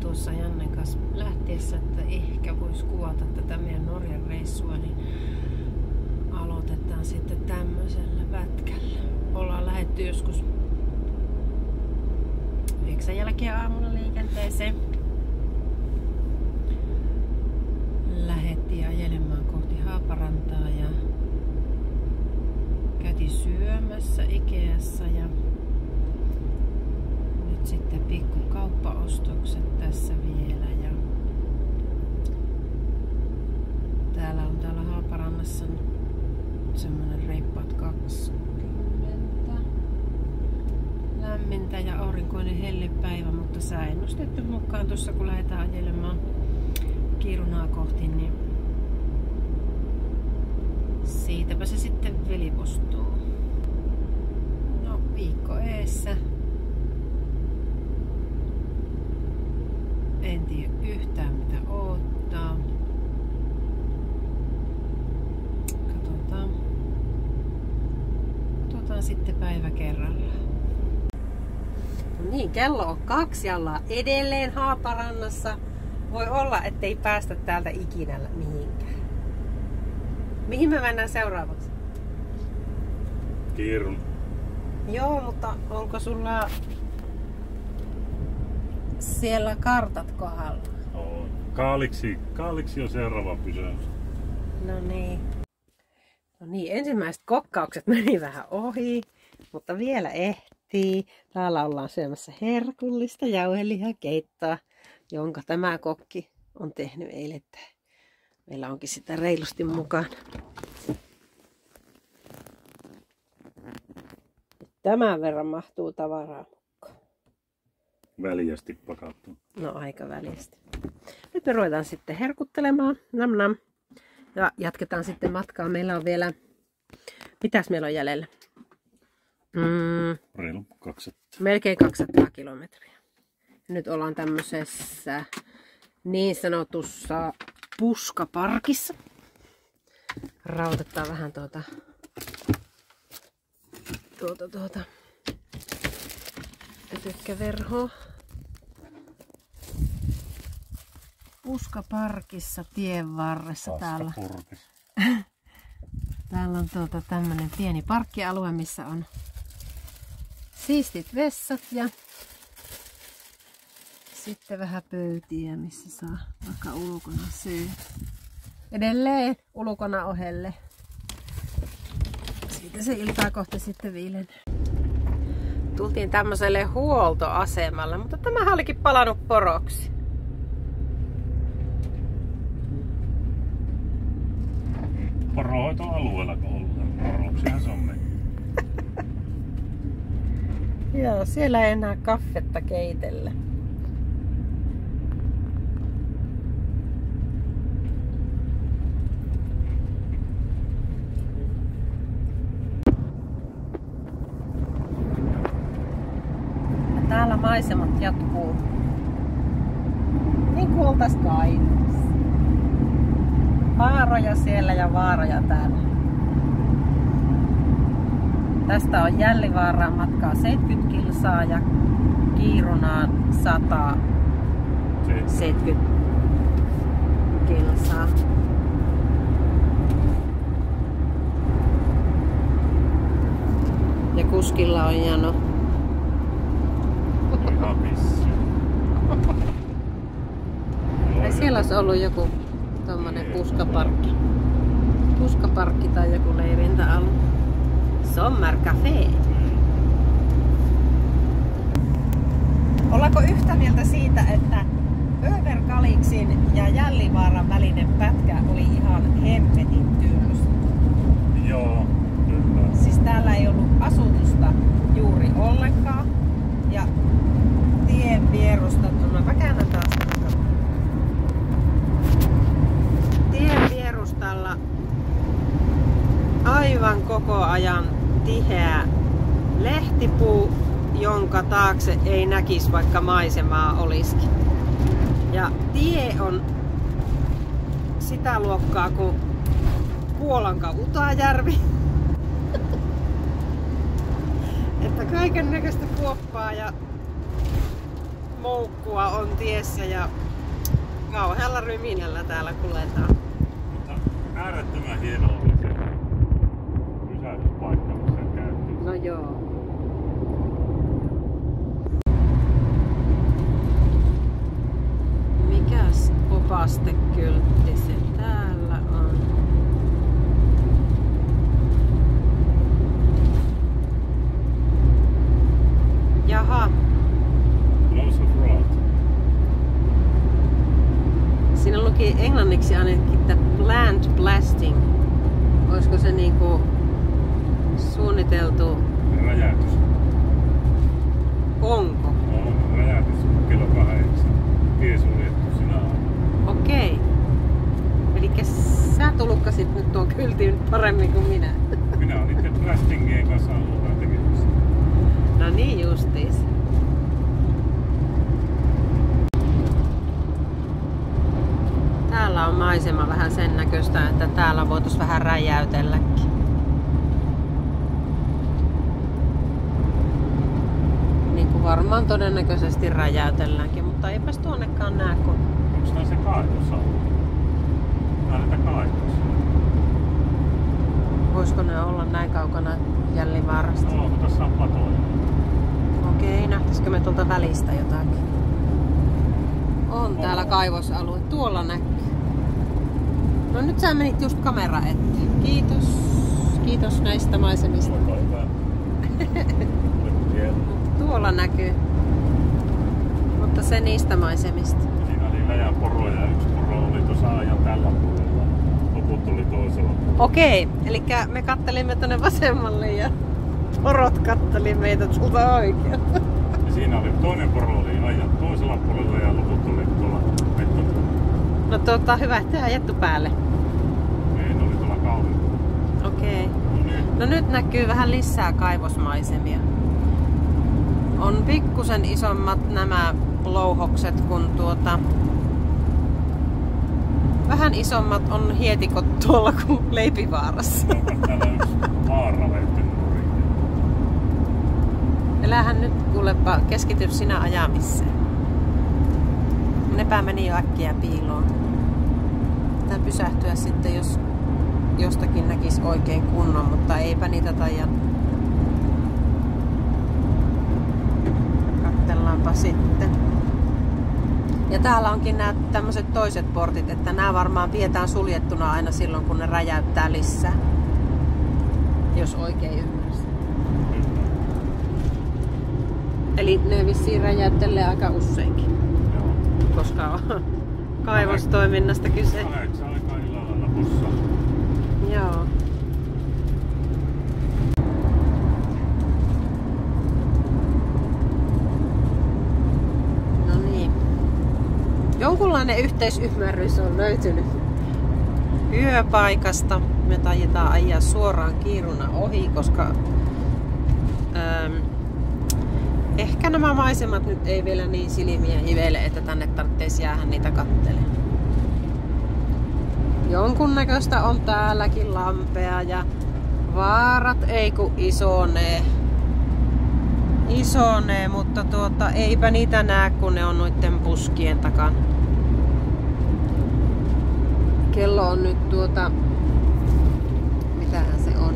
tuossa Jannen kanssa lähtiessä, että ehkä voisi kuvata tätä meidän Norjan reissua, niin aloitetaan sitten tämmöisellä pätkällä. Ollaan lähdetty joskus 9 jälkeen aamulla liikenteeseen. Lähdettiin ajelemaan kohti Haaparantaa ja käytiin syömässä Ikeassa ja nyt sitten pikku kauppaostokset tässä vielä. Ja täällä Haaparannassa semmonen reippaat 20 lämmintä ja aurinkoinen hellepäivä, mutta sää ennustettu mukaan tuossa kun lähdetään ajelemaan Kiirunaa kohti, niin siitäpä se sitten velipostuu. No, viikko eessä. En tiedä yhtään mitä odottaa. Katsotaan sitten päivä kerrallaan. No niin, kello on 2 ja ollaan edelleen Haaparannassa. Voi olla, ettei päästä täältä ikinä mihinkään. Mihin me mennään seuraavaksi? Kiirun. Joo, mutta onko sulla siellä kartat kohdalla? On. Kaaliksi on seuraava pysäys. No niin. No niin, ensimmäiset kokkaukset meni vähän ohi, mutta vielä ehtii. Täällä ollaan syömässä herkullista jauhelihakeittoa, jonka tämä kokki on tehnyt eilettäin. Meillä onkin sitä reilusti mukana. Tämän verran mahtuu tavaraa mukaan. Väljästi pakattu. No aika väljästi. Nyt me ruvetaan sitten herkuttelemaan. Nam nam. Ja jatketaan sitten matkaa. Meillä on vielä... Mitäs meillä on jäljellä? Reilu 200. Melkein 200 kilometriä. Nyt ollaan tämmöisessä niin sanotussa puskaparkissa. Rautetaan vähän ötykkäverhoa. Puskaparkissa tien varressa täällä. Täällä on tämmönen pieni parkkialue, missä on siistit vessat ja sitten vähän pöytiä, missä saa vaikka ulkona syödä. Edelleen ulkona ohelle. Siitä se iltaa kohta sitten viilenee. Tultiin tämmöiselle huoltoasemalle, mutta tämähän olikin palannut poroksi. Poronhoitoalueella kun ollaan. Poroksihan se on mennyt. Joo, siellä ei enää kaffetta keitellä. Ja täällä maisemat jatkuu niin kuin oltais Kainuussa. Vaaroja siellä ja vaaroja täällä. Tästä on Jällivaaraan matkaa 70 kilsaa ja Kiirunaan 170 kilsaa. Ja kuskilla on jano. Ihan missi. Ai siellä olisi ollut joku tommonen puskaparkki. Puskaparkki tai joku leirintäalue. Sommarcafé. Ollaanko yhtä mieltä siitä, että Överkaliksin ja Jällivaaran välinen pätkä oli ihan hemmetin tylsä? Joo, kyllä. Siis täällä ei ollut asutusta juuri ollenkaan. Ja tien vierusta, mä käännän taas. Tien vierustalla aivan koko ajan tiheä lehtipuu, jonka taakse ei näkisi, vaikka maisemaa olisikin. Ja tie on sitä luokkaa kuin Puolanka-Utajärvi. Että kaiken näköistä kuoppaa ja moukkua on tiessä ja kauhealla ryminällä täällä kuljetaan. Mutta äärettömän hieno oli se pysähdyspaikka, missä käytiin. No joo. Mikäs opastekyltti se täällä on? Jaha. Lots of road. Siinä luki englanniksi ainakin, että plant blasting. Olisiko se niinku suunniteltu? Räjähtys. Onko? On räjähtys kello 8. Tie suljettu sinä aina. Okei. Elikkä sä tulukkasit nyt tuon kyltin paremmin kuin minä. Minä olen niiden blastingien kanssa ollut tekemisissä. No niin justiis. Täällä on maisema vähän sen näköistä, että täällä voitais vähän räjäytelläkin. Niin kuin varmaan todennäköisesti räjäytelläänkin, mutta eipäs tuonnekaan näe kun... Onks tää se kaivos ollut? Tää on näitä kaivoksia. Voisiko ne olla näin kaukana Jällivaarasta? No, mutta tässä on patoja. Okei, nähtäisikö me tuolta välistä jotakin? On täällä kaivosalue. Tuolla näkyy. No nyt sä menit just kamera eteen. Kiitos. Kiitos näistä maisemista. Olkaa hyvä. Tuolla näkyy. Mutta se niistä maisemista. Siinä oli läjän poroja ja yksi poro oli tuossa ajan tällä puolella. Loput tuli toisella puolella. Okei, eli me kattelimme tonne vasemmalle ja porot katteli meitä tuolta oikealta. Ja siinä oli toinen poro oli ajan toisella puolella ja loput tuli tuolla metsällä. No hyvä, että ajettu päälle. Ei, ne oli tuolla kaudella. Okei. No niin. No nyt näkyy vähän lisää kaivosmaisemia. On pikkusen isommat nämä louhokset kuin vähän isommat on hietikot tuolla kuin Leipivaarassa. Täällä on yksi vaara veitty nurin. Älähän nyt kuulepa keskity sinä ajamiseen. Nepä meni jo äkkiä piiloon. Pitää pysähtyä sitten, jos jostakin näkisi oikein kunnon, mutta eipä niitä taida. Katsellaanpa sitten. Ja täällä onkin nämä tämmöiset toiset portit, että nämä varmaan pidetään suljettuna aina silloin, kun ne räjäyttää lisää. Jos oikein ymmärsin. Eli ne vissiin räjäyttelee aika useinkin, Joo. koska on kaivostoiminnasta kyse. 8 aikaa illalla lopussa. Joo. No niin. Jonkunlainen yhteisymmärrys on löytynyt yöpaikasta. Me taidetaan ajaa suoraan Kiiruna ohi, koska ehkä nämä maisemat nyt ei vielä niin silmiä hivele, että tänne tarvitsisi jäädä niitä kattelemaan. Jonkunnäköistä on täälläkin lampea ja vaarat ei ku isonee, mutta eipä niitä näe, kun ne on noitten puskien takana. Kello on nyt mitähän se on?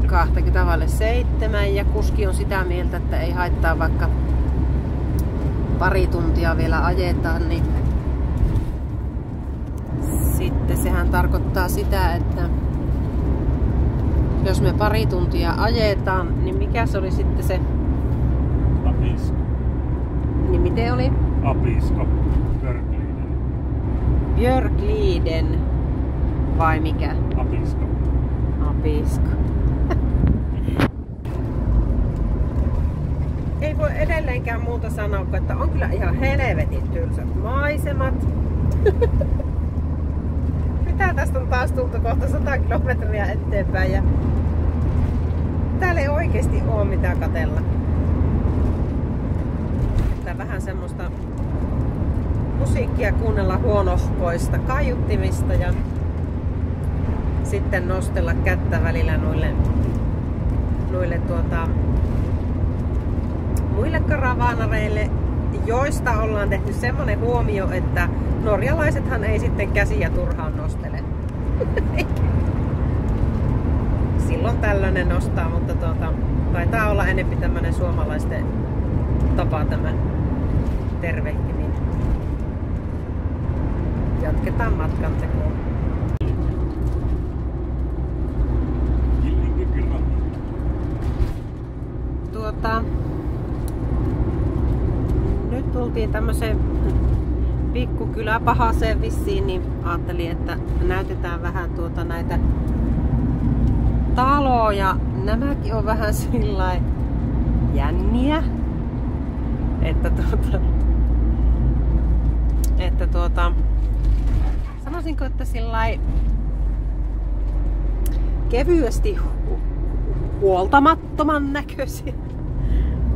20:07 ja kuski on sitä mieltä, että ei haittaa, vaikka pari tuntia vielä ajetaan, niin sitten sehän tarkoittaa sitä, että jos me pari tuntia ajetaan, niin mikä se oli sitten se? Apisko. Niin miten oli? Apisko. Björkliden. Björkliden vai mikä? Apisko. Apisko. Ei voi edelleenkään muuta sanoa, että on kyllä ihan helvetin tylsät maisemat. Mitä tästä on taas tultu kohta 100 kilometriä eteenpäin ja täällä ei oikeesti oo mitään katsella. Että vähän semmoista musiikkia kuunnella huonohkoista kaiuttimista ja sitten nostella kättä välillä noille muille karavaanareille, joista ollaan tehty semmonen huomio, että norjalaisethan ei sitten käsiä turhaan nostele. Silloin tällainen nostaa, mutta taitaa olla enemmän tämmönen suomalaisten tapa tämä tervehtiminen. Jatketaan matkan tekoon. Nyt tultiin tämmöiseen pikkukyläpahaseen vissiin, niin ajattelin, että näytetään vähän näitä taloja. Nämäkin on vähän sillain jänniä, että sanoisinko, että sillain kevyesti huoltamattoman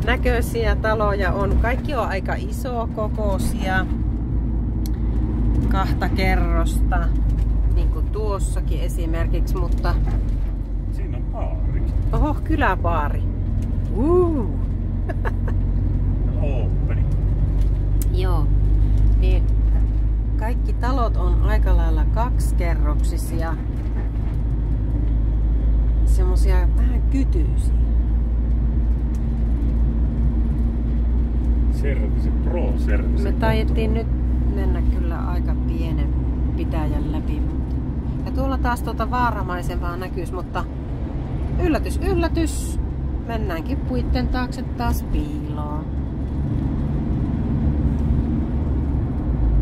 näköisiä taloja on. Kaikki on aika isokokoisia, 2 kerrosta, niin kuin tuossakin esimerkiksi, mutta siinä on baari. Oho, kyläbaari. Oopperi. Joo. Niin kaikki talot on aika lailla 2-kerroksisia. Semmosia vähän kytyisiä. Pro-service. Me taidettiin nyt mennä kyllä aika pienen pitäjän läpi. Ja tuolla taas vaaramaisempaa näkyys, mutta yllätys, yllätys! Mennäänkin puitten taakse taas piiloon.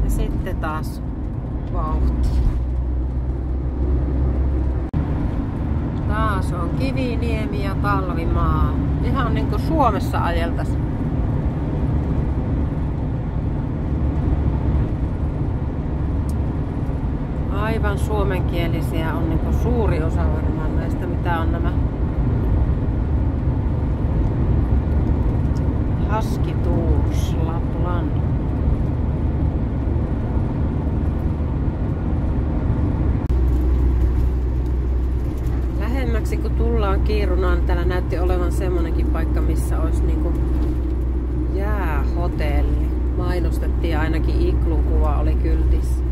Ja sitten taas vauhti. Taas on Kiviniemi ja Talvimaa. Ihan niin kuin Suomessa ajeltais. Aivan suomenkielisiä on niin kuin suuri osa varmaan näistä, mitä on nämä Husky Tours Lapland. Lähemmäksi kun tullaan Kiirunaan, täällä näytti olevan semmonenkin paikka, missä olisi niinku jäähotelli. Mainostettiin ainakin iglun kuva oli kyltissä.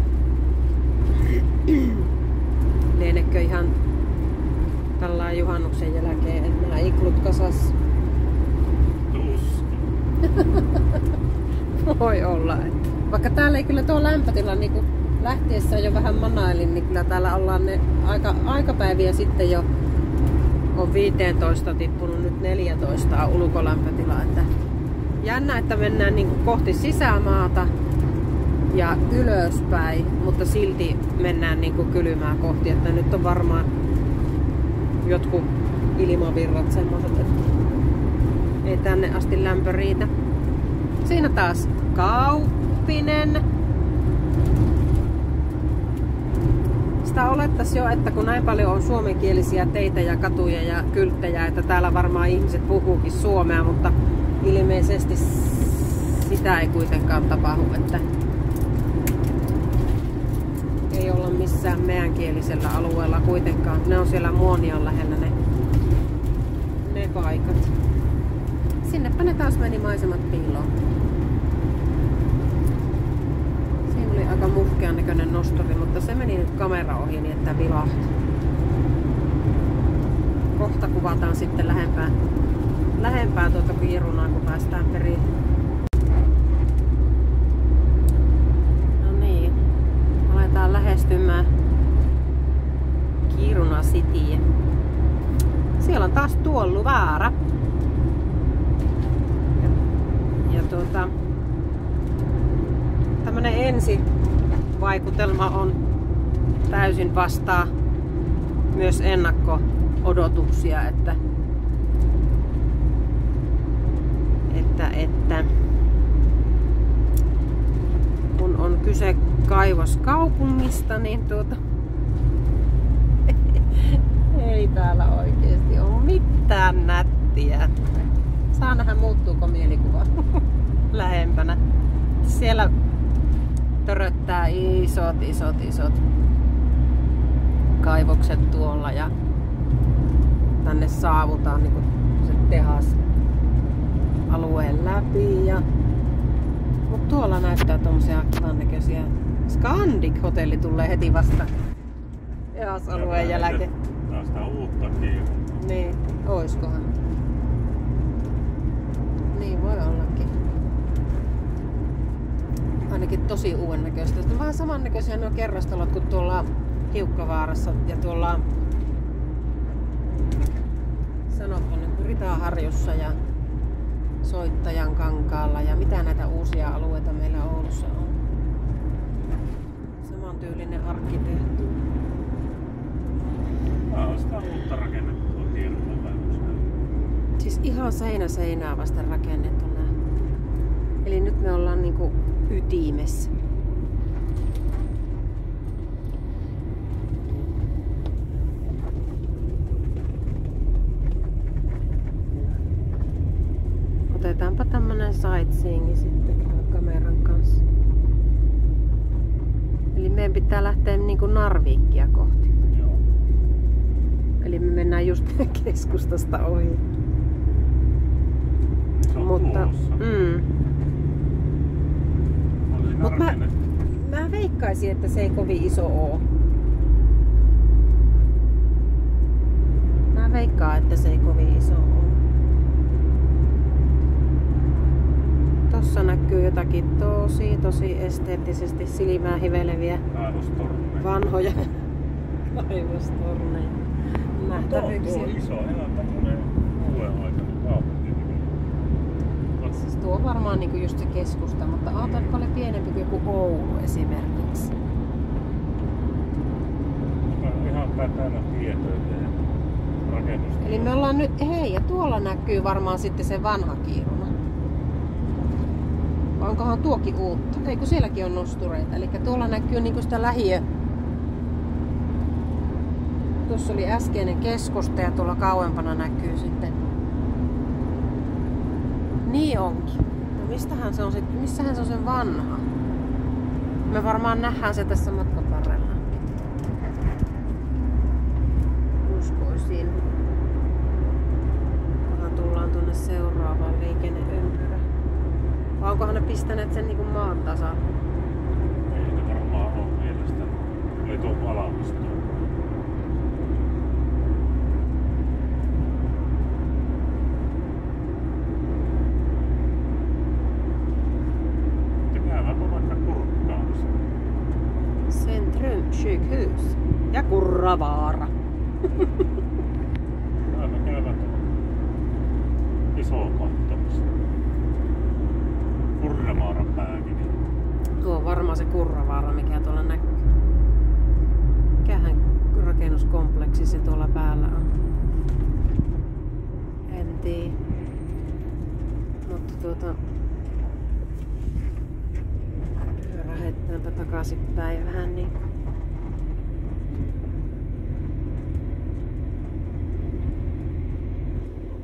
Lienekö ihan tällä juhannuksen jälkeen, että nämä iglut kasas? Voi olla. Että. Vaikka täällä ei kyllä tuo lämpötila niin lähtiessä jo vähän manailin, niin kyllä täällä ollaan ne aikapäiviä sitten jo on 15 tippunut, nyt 14 ulkolämpötila. Että jännä, että mennään niin kohti sisämaata ja ylöspäin, mutta silti mennään niin kuin kylmää kohti, että nyt on varmaan jotkut ilmavirrat semmoiset, että ei tänne asti lämpö riitä. Siinä taas Kauppinen. Sitä olettaisi jo, että kun näin paljon on suomenkielisiä teitä ja katuja ja kylttejä, että täällä varmaan ihmiset puhuukin suomea, mutta ilmeisesti sitä ei kuitenkaan tapahdu, että ei olla missään meänkielisellä alueella kuitenkaan. Ne on siellä Muonion lähellä ne paikat. Sinnepä ne taas meni maisemat piiloon. Siinä oli aika muhkean näköinen nosturi, mutta se meni nyt kamera ohi niin, että vilahti. Kohta kuvataan sitten lähempää tuota Kiirunaa, kun päästään periin. No niin, aletaan lähestymään Kiiruna Cityä. Siellä on taas Tuolluvaara. Ja tämmönen ensivaikutelma on täysin vastaa myös ennakko-odotuksia, että kun on kyse kaivoskaupungista, niin ei täällä oikeesti ole mitään nättiä. Saa nähdä, muuttuuko mielikuva lähempänä. Siellä töröttää isot kaivokset tuolla ja tänne saavutaan niin se tehas alueen läpi. Mut tuolla näyttää tommosia kivan näköisiä. Scandic-hotelli tulee heti vasta EAS-alueen jälkeen. Tää on sitä uutta kiinnostaa. Niin, oiskohan? Niin voi ollakin. Ainakin tosi uuden näköistä. Vähän samannäköisiä nuo kerrostalot kuin tuolla Hiukkavaarassa ja tuolla sanottu nyt Ritaharjussa ja Soittajan Kankaalla ja mitä näitä uusia alueita meillä Oulussa on. Samantyylinen arkkitehtuuri. Tää on sitä uutta rakennettua tiedonpäivästä. Siis ihan seinää vasten rakennettu nää. Eli nyt me ollaan niinku ytimessä. Otetaanpa tämmönen sightseeing sitten kameran kanssa. Eli meidän pitää lähteä niinku Narvikia kohti. Joo. Eli me mennään just keskustasta ohi. Se on tulossa. Mut mä veikkaisin, että se ei kovin iso oo. Mä veikkaan, että se ei kovin iso oo. Tossa näkyy jotakin tosi esteettisesti silmää hiveleviä vanhoja kaivostorneja. Nähtävyyksiä. Tuo on iso, ihan tämmönen uuden aikainen kaupunki. Siis tuo on varmaan niinku just se keskusta, mutta ajatellaan paljon pienempi kuin joku Oulu esimerkiksi. Ihan täynnä tietoja ja rakennusta. Eli me ollaan nyt, hei, ja tuolla näkyy varmaan sitten se vanha Kiiruna. Vai onkohan tuokin uutta? Ei, kun sielläkin on nostureita. Eli tuolla näkyy niinku sitä lähiö. Tuossa oli äskeinen keskusta ja tuolla kauempana näkyy sitten. Niin onkin. No mistähän se on sitten? Missähän se on sen vanha? Me varmaan nähdään se tässä matkan varrella. Uskoisin. Kunhan tullaan tuonne seuraavaan liikenneympyrään. Vai onkohan ne pistäneet sen niinku maan tasalle? Ei ne varmaan ole mielestä. Ei tuo valmistua. Sykhus ja Kurravaara. Aina käyvät isoa katsomassa. Kurravaaran pääkin. Tuo on varmaan se Kurravaara, mikä tuolla näkyy. Mikähän rakennuskompleksi se tuolla päällä on? En tiedä. Mutta lähdetäänpä takaisinpäin vähän niin.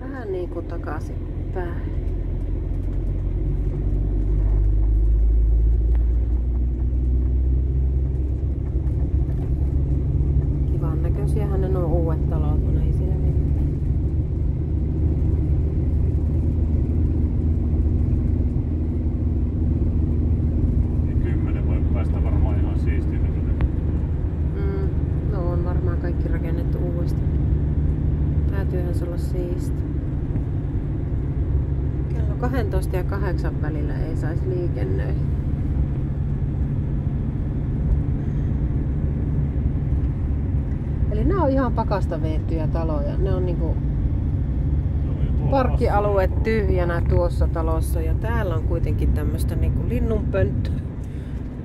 Vähän niin kuin takaisinpäin. Kivan näköisiähän ne on uudet talot, kun ei siinä mitään. Päästä varmaan ihan siistiä. No on varmaan kaikki rakennettu uudestaan. Täytyyhän se olla siisti. Kello 12 ja 8 välillä ei saisi liikennöidä. Eli nämä on ihan pakasta veettyjä taloja. Ne on niinku parkkialue tyhjänä tuossa talossa ja täällä on kuitenkin tämmöstä niinku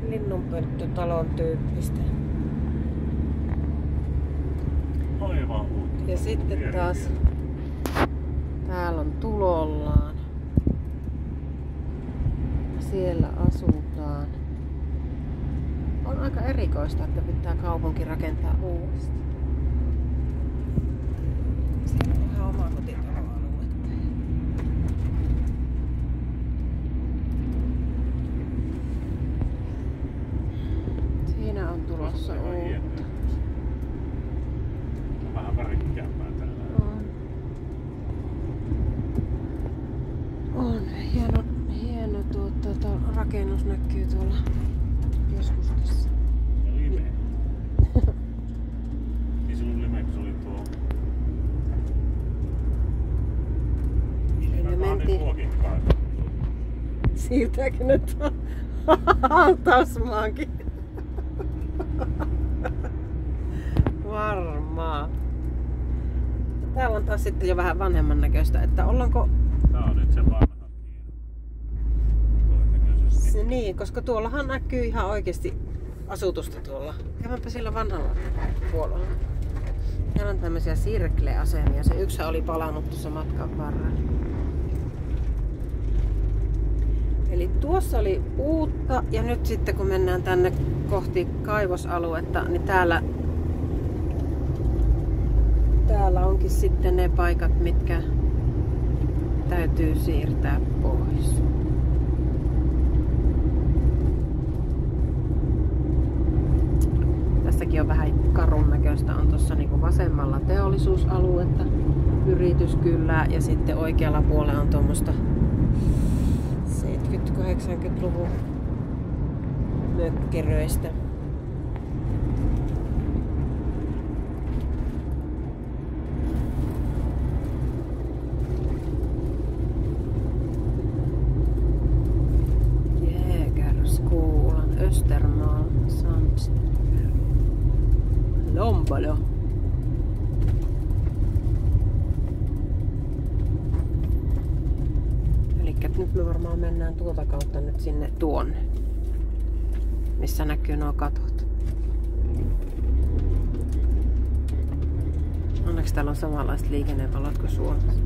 linnunpönttötalon tyyppistä. Aivan uutta. Ja sitten taas täällä on tulollaan. Siellä asutaan. On aika erikoista, että pitää kaupunki rakentaa uudestaan. Siellä on ihan oma kotitaloaluetta. Siinä on tulossa uutta. Vähän värikkäämpää täällä. On rakennus näkyy tuolla keskustassa. Ja Lime. Niin se oli Lime, kun se oli tuo. Me mentiin. Tuokin kai. Siirtääkö ne tuon hautausmaankin? Varmaan. Täällä on taas sitten jo vähän vanhemman näköistä, että ollaanko... Tää on nyt se vanha todennäköisesti. Niin, koska tuollahan näkyy ihan oikeasti asutusta tuolla. Käydäänpä sillä vanhalla puolella. Täällä on tämmöisiä sirkleasemia. Se yksi oli palannut tuossa matkan varrella. Eli tuossa oli uutta ja nyt sitten kun mennään tänne kohti kaivosaluetta, niin täällä onkin sitten ne paikat, mitkä täytyy siirtää pois. Tässäkin on vähän karun näköistä. On tuossa niinku vasemmalla teollisuusaluetta, yrityskylää ja sitten oikealla puolella on tuommoista 70-80-luvun mökkeröistä. Jägarskolan, Östermal, Sandstberg, Lombolo. Nyt me varmaan mennään tuota kautta nyt sinne tuonne, missä näkyy nuo katot. Onneksi täällä on samanlaiset liikennevalot kuin Suomessa.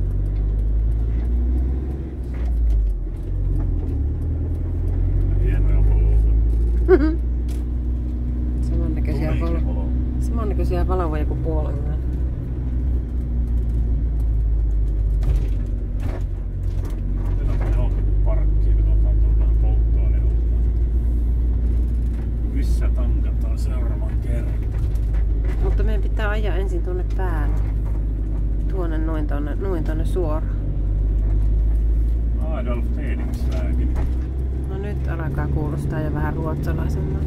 Hienoja valoja. Samannäköisiä valoja kuin Puolangan. Missä tankataan seuraavan kerran? Mutta meidän pitää ajaa ensin tuonne päälle. Tuonne noin tonne suoraan. Adolf Felix-lääkin. No nyt alkaa kuulostaa jo vähän ruotsalaisemmalta.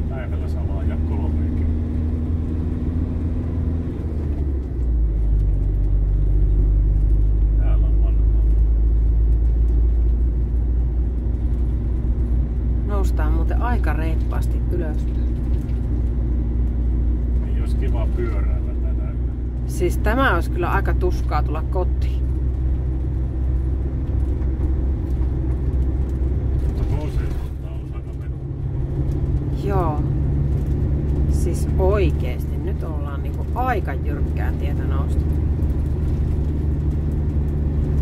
Päivällä samaa ja 3. Täällä on vanhaa. Noustaan muuten aika reippaasti ylös. Ei olisi kiva pyöräillä tänään. Siis tämä olisi kyllä aika tuskaa tulla kotiin. Mutta toiseen suuntaan on aika mennä. Joo. Siis oikeesti. Nyt ollaan niinku aika jyrkkää tietä nousta.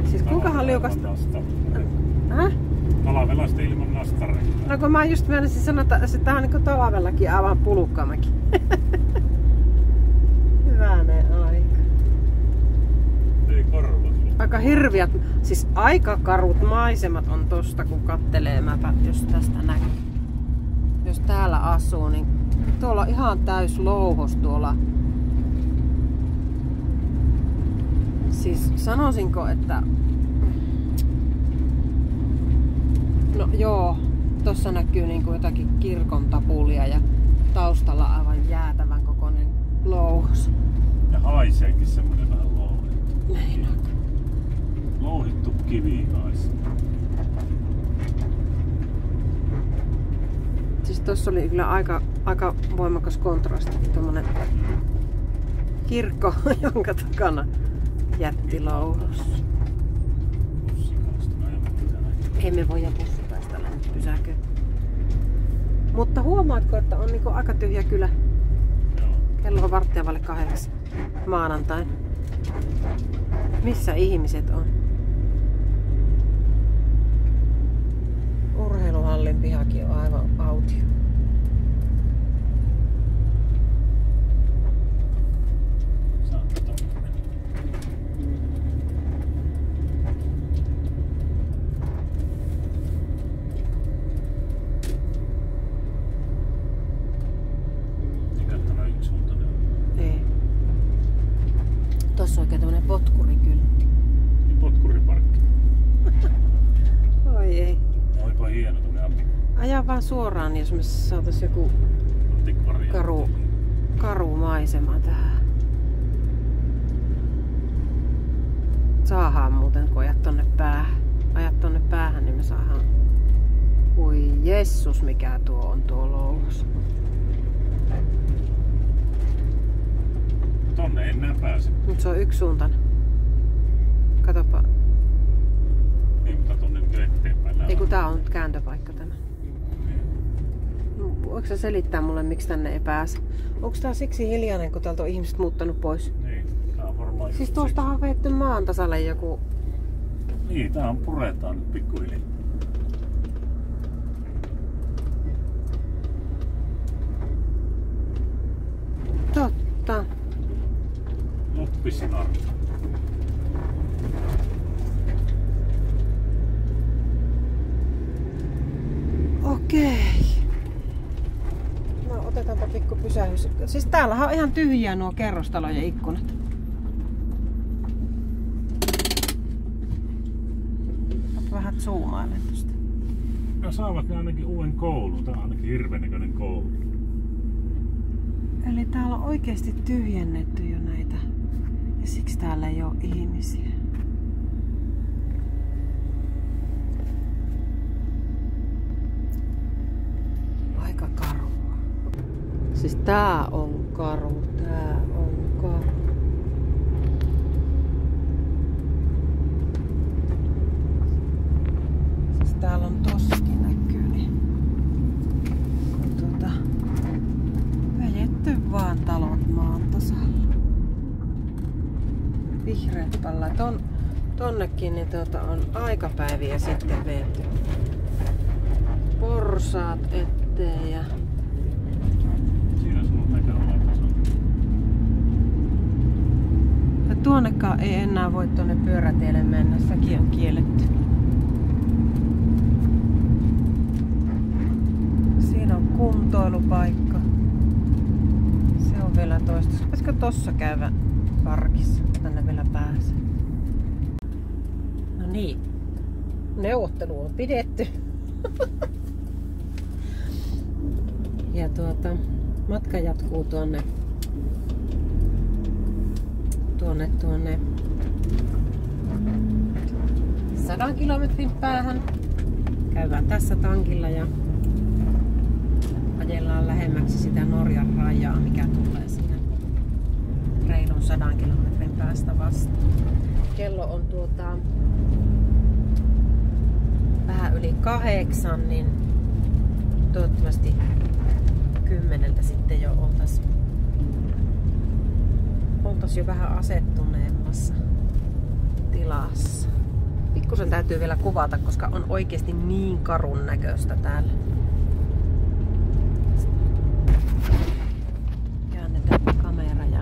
Siis kuinkahan liukasta... Häh? Talvelasti ilman nastareita. No kun mä just menisin sanoa, että tää on niinku talvellakin aivan pulukkamäki. Hyvänen aika. Ei korvat. Aika hirviät, siis aika karut maisemat on tosta kun kattelee mäpä, jos tästä näkyy. Jos täällä asuu, niin tuolla on ihan täys louhos tuolla. Siis sanoisinko, että... No joo, tossa näkyy niinku jotakin kirkon tapulia ja taustalla aivan jäätävän kokoinen louhos. Ja haiseekin semmonen vähän louhittu. Meinaako? Louhittu kivi haisee. Siis tossa oli kyllä aika voimakas kontrasti. Tommonen kirkko, jonka takana jättilouhos. Ei me voida bussipäästöllä nyt pysäköä. Mutta huomaatko, että on niinku aika tyhjä kylä? Joo. Kello on 7:15 maanantain. Missä ihmiset on? Urheiluhallin pihakin on aivan autio. Ei. Tossa on oikein tämmönen potkurikyltti. Niin vaan suoraan, jos me saatais joku karu maisema tähän. Saadaan muuten, kun ajat tonne päähän, niin me saadaan. Oi Jessus, mikä tuo on tuo louhos. Tonne ei enää pääse. Mut se on yksisuuntainen. Katsopa. Niin, mutta tonne eteenpäin. Ei kun tää on kääntöpaikka tämä. Voiko sä selittää mulle, miksi tänne ei pääse? Onko tää siksi hiljainen, kun täältä on ihmiset muuttanut pois? Niin, tää on varmaan. Siis tuostahan on veetty maan tasalle joku. Niin, tää on puretaan nyt pikkuhiljaa. Totta. Loppisin arvo. Okei. No otetaanpa pikku pysähdys. Siis täällähän on ihan tyhjiä nuo kerrostalojen ikkunat. Vähän zoomailen tosta. Ja saavat ne ainakin uuden koulun. Tää on ainakin hirveän näköinen koulu. Eli täällä on oikeesti tyhjennetty jo näitä. Ja siksi täällä ei oo ihmisiä. Aika karua. Siis tää on karu. Siis täällä on tossakin näkyy. Niin. Vejetty vaan talot maan tasalla. Vihreät pallaa. Tonnekin niin on aikapäiviä sitten veetty. Porsaat eteen ja... Siinä sulla on näköalaisuus. Ja tuonnekaan ei enää voi tuonne pyörätielle mennä. Sekin on kielletty. Siinä on kuntoilupaikka. Se on vielä toista. Pitäisikö tossa käydä parkissa? Tänne vielä pääsee. No niin. Neuvottelu on pidetty. Ja matka jatkuu tuonne 100 kilometrin päähän. Käydään tässä tankilla ja ajellaan lähemmäksi sitä Norjan rajaa, mikä tulee siinä reilun 100 kilometrin päästä vastaan. Kello on vähän yli 8, niin toivottavasti 10 sitten jo oltais jo vähän asettuneemmassa tilassa. Pikkusen täytyy vielä kuvata, koska on oikeesti niin karun näköistä täällä. Käännetään kamera ja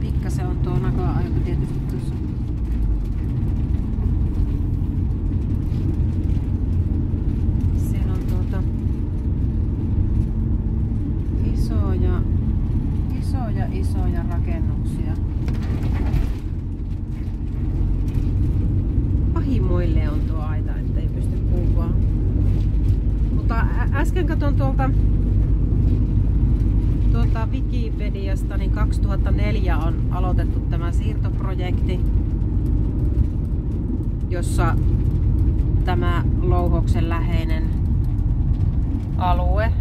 pikkasen on tuo nako-aika tietysti tuossa. Siellä on isoja rakennuksia. Pahimoille on tuo aita, ettei pysty kuvaamaan. Mutta äsken katson tuolta Wikipediasta, niin 2004 on aloitettu tämä siirtoprojekti, jossa tämä Louhoksen läheinen alue,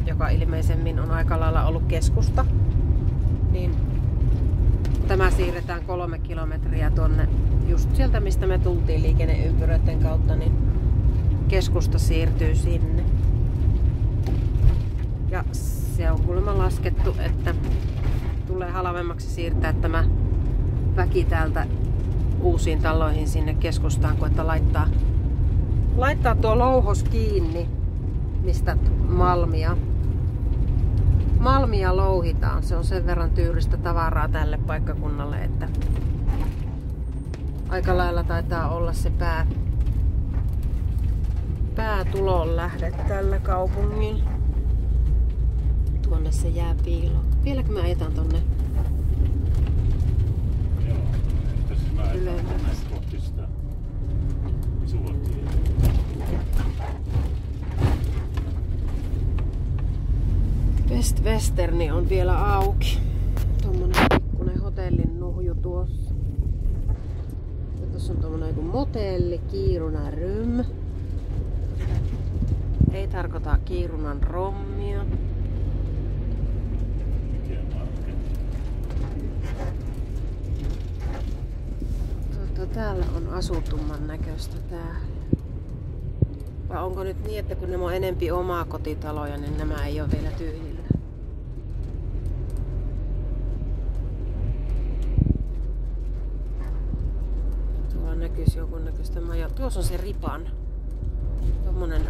joka ilmeisemmin on aika lailla ollut keskusta, niin tämä siirretään 3 kilometriä tuonne just sieltä, mistä me tultiin liikenneympyröiden kautta, niin keskusta siirtyy sinne. Ja se on kuulemma laskettu, että tulee halvemmaksi siirtää tämä väki täältä uusiin taloihin sinne keskustaan, kuin että laittaa tuo louhos kiinni, mistä malmia louhitaan. Se on sen verran tyylistä tavaraa tälle paikkakunnalle, että aika lailla taitaa olla se päätulon lähde tällä kaupungin. Tuonne se jää piiloon. Vieläkö mä ajetaan tonne? Joo, entäs mä ajetaan kohti sitä Westerni on vielä auki. Tommonen pikkunen hotellin nuhju tuossa. Ja tossa on tommonen joku motelli, Kiruna Rym. Ei tarkoita Kirunan rommia. Täällä on asutumman näköistä tää. Vai onko nyt niin, että kun nämä on enempi omaa kotitaloja, niin nämä ei ole vielä tyhjillä? Tuolla näkyisi jonkunnäköistä majaa. Tuossa on se Ripan. Tommonen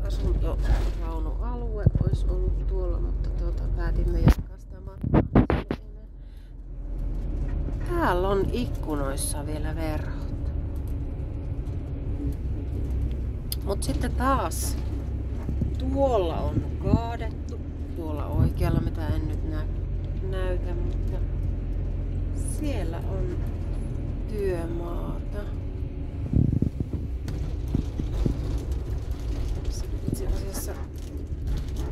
asuntovaunualue olisi ollut tuolla, mutta päätimme jatkaa sitä matkaa. Täällä on ikkunoissa vielä verhot. Mut sitten taas tuolla on kaadettu. Tuolla oikealla, mitä en nyt näytä, mutta siellä on työmaata. Itse asiassa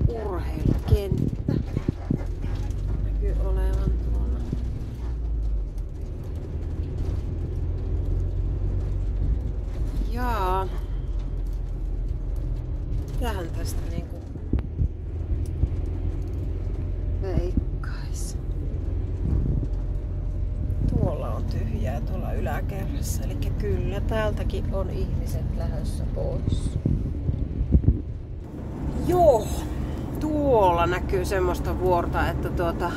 urheilukenttä näkyy olevan tuolla. Jaa. Mitähän tästä niinku veikkais? Tuolla on tyhjää tuolla yläkerrassa, eli kyllä täältäkin on ihmiset lähdössä pois. Joo, tuolla näkyy semmoista vuorta, että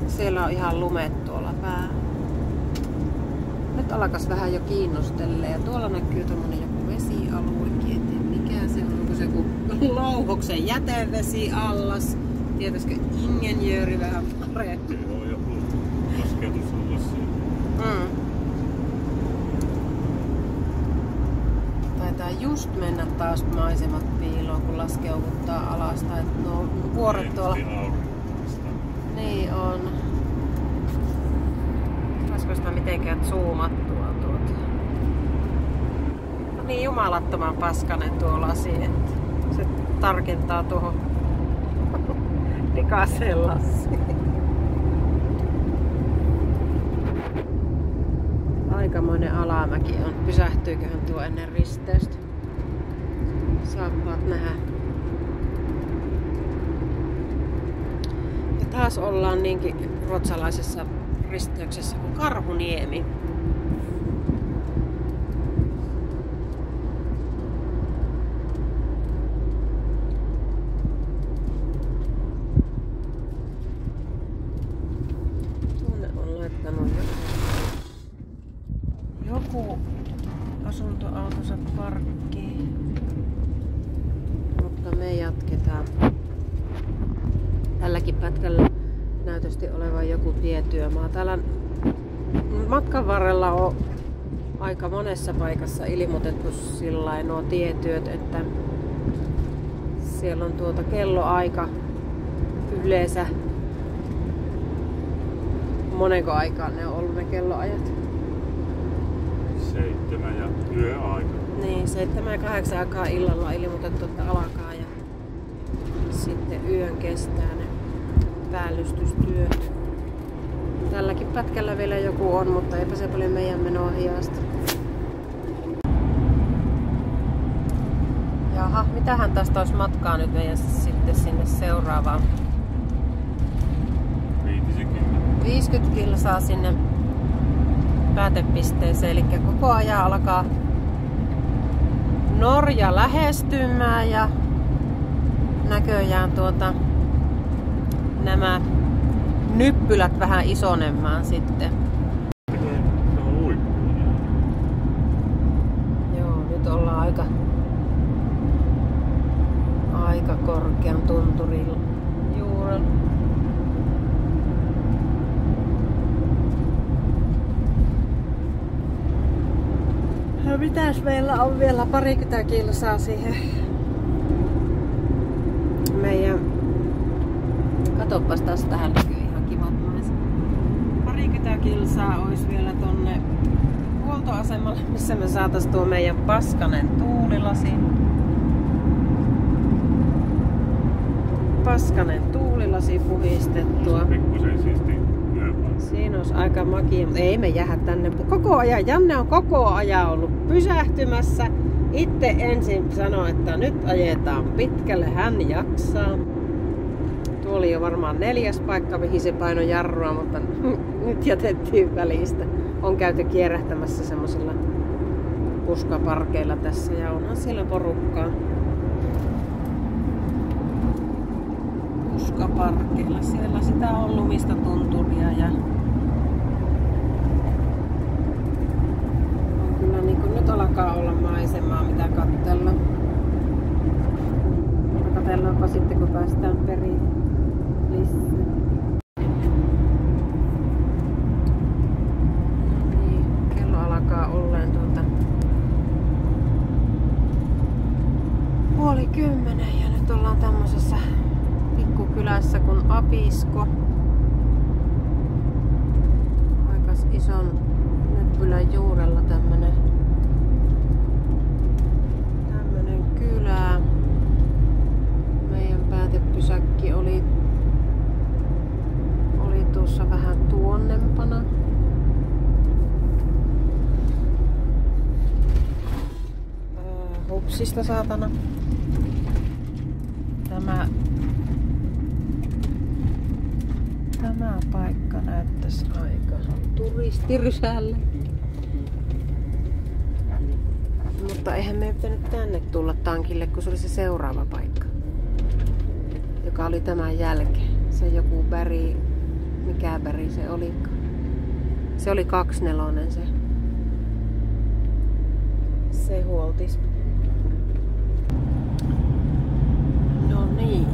siellä on ihan lumet tuolla päällä. Nyt alkas vähän jo kiinnostelee ja tuolla näkyy tommonen joku vesialuekin, en tiedä mikä se on, onko se joku Louhoksen jätevesiallas, tietäisikö ingenjööri vähän paremmin. Joo, joku lasketusallas siellä. Taitaa just mennä taas maisemat piiloon, kun laskeuttaa alasta, että no vuoret tuolla. Niin on. Saisiko sitä mitenkään zoomattua tuota? No niin jumalattoman paskanen tuo lasi, että se tarkentaa tuohon likaiseen lasiin. Aikamoinen alamäki on. Pysähtyyköhän tuo ennen risteystä? Saappaat nähdä. Ja taas ollaan niinkin ruotsalaisessa risteyksessä kuin Karhuniemi. Tuonne on laittanut joku asuntoautonsa parkkiin. Mutta me jatketaan. Tälläkin pätkällä näytösti olevan joku tietyömaa. Täällä matkan varrella on aika monessa paikassa ilmoitettu sillain nuo tietyöt, että siellä on kelloaika yleensä. Monenko aikaa ne on ollut ne kelloajat? 7 ja yöaika. Niin, 7 ja 8 aikaa illalla on ilmoitettu, että alkaa ja sitten yön kestää ne päällystystyöt. Tälläkin pätkällä vielä joku on, mutta eipä se paljon meidän menoa hiasta. Jaha, mitähän tästä olisi matkaa nyt meidän sitten sinne seuraavaan? 50 kilsaa sinne päätepisteeseen, eli koko ajan alkaa Norja lähestymään ja näköjään nämä nyppylät vähän isonemmaan sitten. Joo, nyt ollaan aika korkean tunturin juurella. No mitäs meillä on vielä 20 kilsaa siihen meidän... Katoppas taas, tähän näkyy ihan kivat maiset. 20 kilsaa olisi vielä tonne huoltoasemalle, missä me saatais tuo meidän paskanen tuulilasi. paskanen tuulilasi puhistettua. Pikkusen siisti yöpaikka. Siinä olisi aika makia, mutta ei me jäädä tänne. Koko ajan, Janne on koko ajan ollut pysähtymässä. Itse ensin sanoi, että nyt ajetaan pitkälle, hän jaksaa. Tuo oli jo varmaan 4. paikka, mihin se painoi jarrua, mutta nyt jätettiin välistä. On käyty kierähtämässä semmosilla puskaparkeilla tässä ja onhan siellä porukkaa. Puskaparkeilla. Siellä sitä on lumista tunturia ja on kyllä niin kuin nyt alkaa olla maisemaa mitä katsella. Katsellaanpa sitten kun päästään periin lisää. Niin, kello alkaa olleen 9:30 ja nyt ollaan tämmöisessä pikkukylässä kuin Abisko. Aikas ison nyppylän juurella tämmönen kylä. Meidän päätepysäkki oli tuossa vähän tuonnempana. Hupsista saatana. Tämä paikka näyttäisi aika turistirysälle. Mutta eihän me pitänyt tänne tulla tankille, kun se oli se seuraava paikka. Joka oli tämän jälkeen. Se joku Berry, mikä Berry se olikaan. Se oli 24 se huoltis. No niin,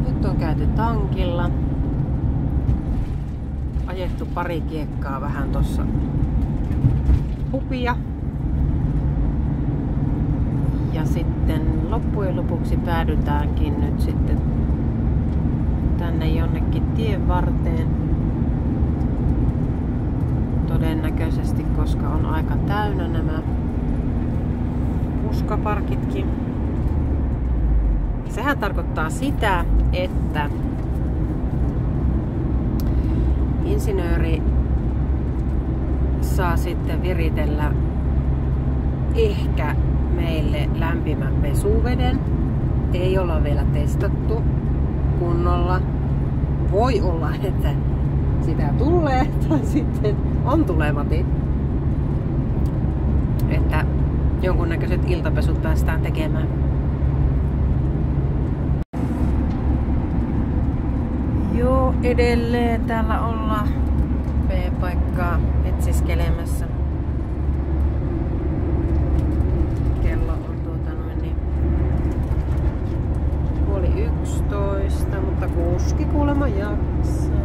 nyt on käyty tankilla. Ajettu pari kiekkaa vähän tossa hupia. Ja sitten loppujen lopuksi päädytäänkin nyt sitten tänne jonnekin tien varteen. Todennäköisesti, koska on aika täynnä nämä puskaparkitkin. Sehän tarkoittaa sitä, että insinööri saa sitten viritellä ehkä meille lämpimän pesuveden. Ei olla vielä testattu kunnolla. Voi olla, että sitä tulee tai sitten on tulematin. Että jonkunnäköiset iltapesut päästään tekemään. Joo, edelleen täällä ollaan B-paikkaa etsiskelemässä. Kello on 10:30, mutta kuski kuulemma jaksaa.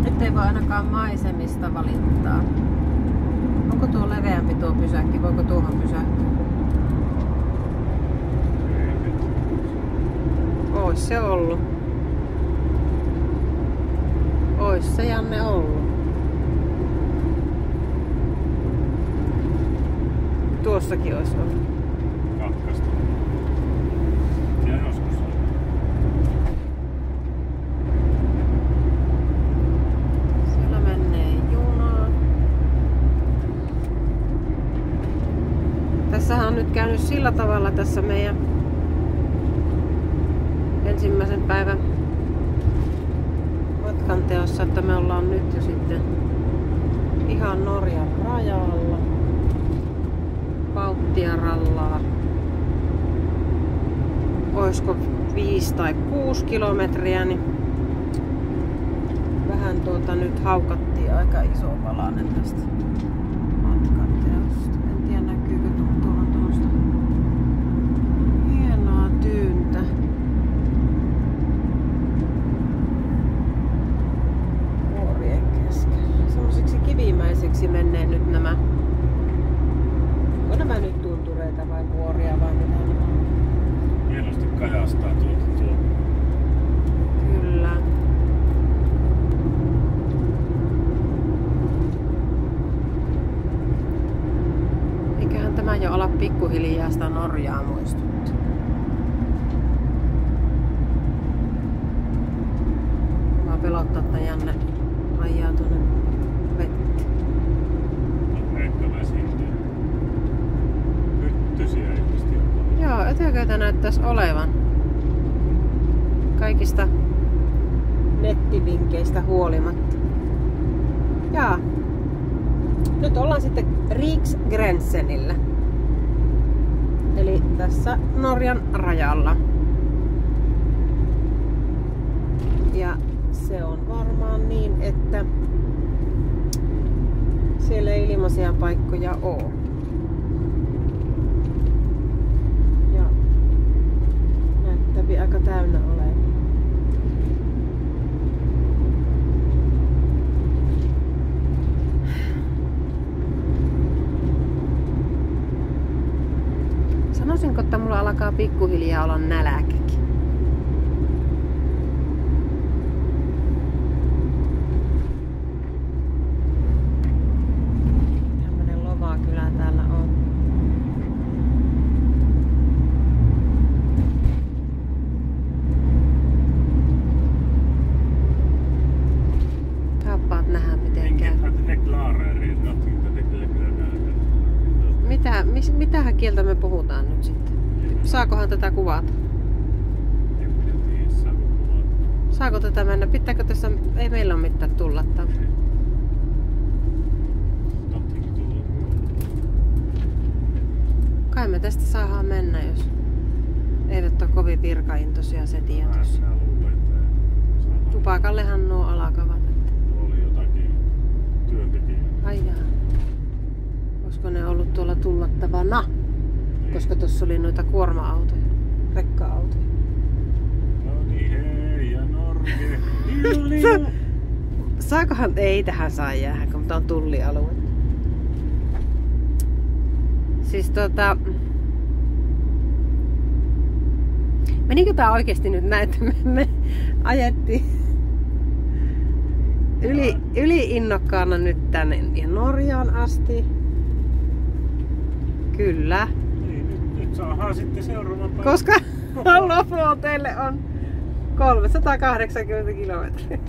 Nyt ei voi ainakaan maisemista valittaa. Onko tuo leveämpi tuo pysäkki? Voiko tuohon pysähtyä? Ois se ollut. Ois se Janne ollut. Tuossakin ois ollut. Katkaistu. Ja joskus on. Siellä menee junaa. Tässähän on nyt käynyt sillä tavalla tässä meidän ensimmäisen päivän matkanteossa, että me ollaan nyt jo sitten ihan Norjan rajalla. Baltian rallaa. Oisko 5 tai 6 kilometriä, niin vähän nyt haukattiin aika iso palanen tästä matkanteosta. En tiedä näkyykö tuolla tuosta hienoa tyyntä. Vuorien keskellä. Semmoisiksi kivimäisiksi menee nyt nämä. On nämä nyt tuntureita vai vuoria vai mitä nämä on? Hienosti kajastaa tuo. Kyllä. Eiköhän tämä jo ala pikkuhiljaa sitä Norjaa muistuttaa. odottaa, että Janne ajaa tuonne vettä. Ehkä sinne. Hyttysiä ilmeisesti on paljon. Joo, ötököitä näyttäisi olevan. Kaikista nettivinkkeistä huolimatta. Ja nyt ollaan sitten Riksgränsenillä. Eli tässä Norjan rajalla. Ja se on varmaan niin, että siellä ei ilmaisia paikkoja oo. Ja näyttävi aika täynnä olevan. Sanoisinko, että mulla alkaa pikkuhiljaa olla nälkäkin. Tämmönen Lovakylä täällä on. Kaappaat nähdä miten käy. Mitähän kieltä me puhutaan nyt sitten? Saakohan tätä kuvata? Saako tätä mennä? Pitääkö tässä... Ei meillä ole mitään tullattaa. Kai me tästä saadaan mennä, jos eivät ole kovin virkaintoisia setiä tuossa. Tupakallehan nuo alakavat. Oli jotakin työntekijää. Ai jaa. Olisiko ne ollut tuolla tullattavana? Koska tuossa oli noita kuorma-autoja, rekka-autoja. No niin, hei ja Norge. Saakohan? Ei tähän saa jäädä, kun tää on tullialue. Siis menikö tää oikeesti nyt näin, että me ajettiin yli innokkaana nyt tänne ja Norjaan asti? Kyllä. Niin, nyt saadaan sitten seuraavan päivän. Koska Lofoteille on 380 kilometriä.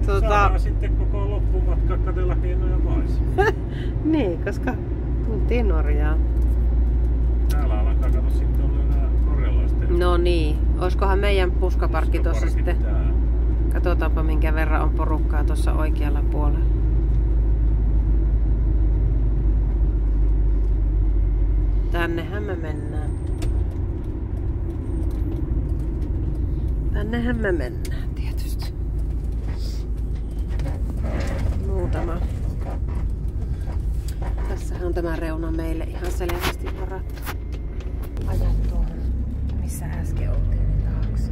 Saadaan sitten koko loppumatka katsella hienoja maisia. Niin, koska tultiin Norjaan. Täällä alkaa kato sitten olla enää norjalaisten. No niin, oiskohan meidän puskaparkki tuossa sitten? Täällä. Katsotaanpa minkä verran on porukkaa tuossa oikealla puolella. Tännehän me mennään. Tännehän me mennään tietysti. Muutama. Tässähän on tämä reuna meille ihan selvästi varattu. Ajan tuohon, missä äsken oltiin, niin taakse.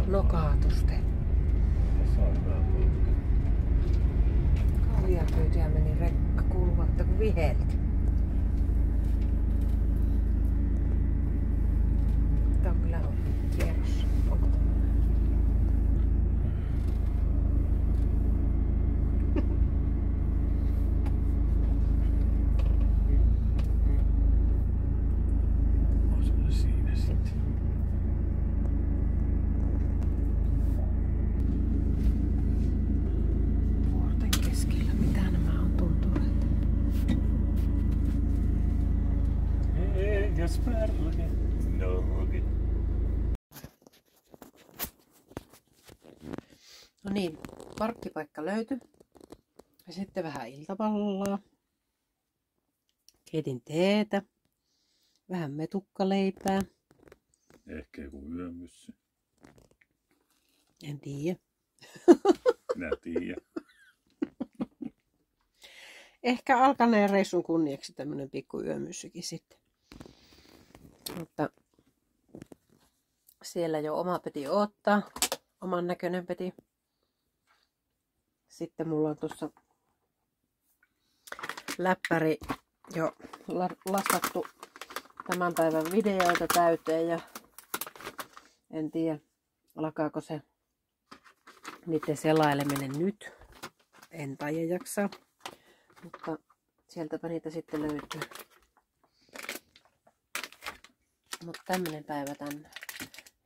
Nokaatusten. Kauhia kyytiä meni rekka kuuluvatta kuin vihelti. Tää on kyllä kierros. Onko siinä sitten. vuorten keskellä? Mitä nämä on tuntureet? Eikäs pärge. Norge. No niin, parkkipaikka löytyi. Ja sitten vähän iltapalloa. Keitin teetä. Vähän metukkaleipää. Ehkä joku yömyssy. En tiedä. Minä tiedän. Ehkä alkaneen reissun kunniaksi tämmönen pikku yömyssykin sitten. Mutta siellä jo oma piti odottaa. Oman näköinen piti. Sitten mulla on tuossa läppäri jo lastattu tämän päivän videoita täyteen ja en tiedä alkaako se niiden selaileminen nyt. En taida jaksaa, mutta sieltäpä niitä sitten löytyy. Mutta tämmönen päivä tänne.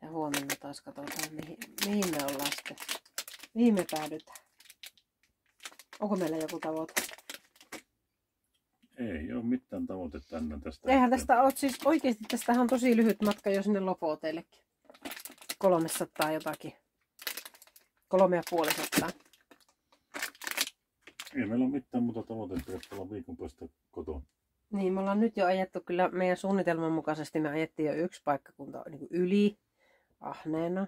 Ja huomenna taas katsotaan, mihin me ollaan sitten. Mihin me päädytään. Onko meillä joku tavoite? Ei ole mitään tavoitetta tänne tästä. Eihän tästä ole, siis oikeesti tästähän on tosi lyhyt matka jo sinne Lofoteillekin. 300 jotakin. 350. Ei meillä ole mitään muuta tavoitetta, että ollaan viikon päästä kotona. Niin, me ollaan nyt jo ajettu kyllä meidän suunnitelman mukaisesti. Me ajettiin jo yksi paikkakunta niin yli Ahneena.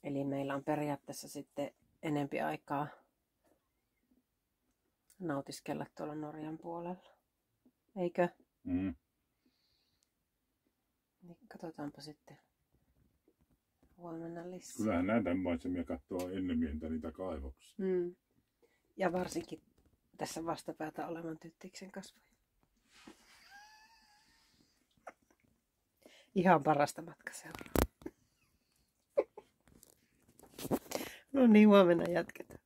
Eli meillä on periaatteessa sitten enempi aikaa nautiskella tuolla Norjan puolella. Eikö? Mm. Niin, katsotaanpa sitten huomenna lisää. Kyllähän näitä maisemia katsoa ennemmin niitä kaivoksia. Mm. Ja varsinkin tässä vastapäätä olevan Tyttiksen kasvoja. Ihan parasta matkaseuraa. No niin, huomenna jatketaan.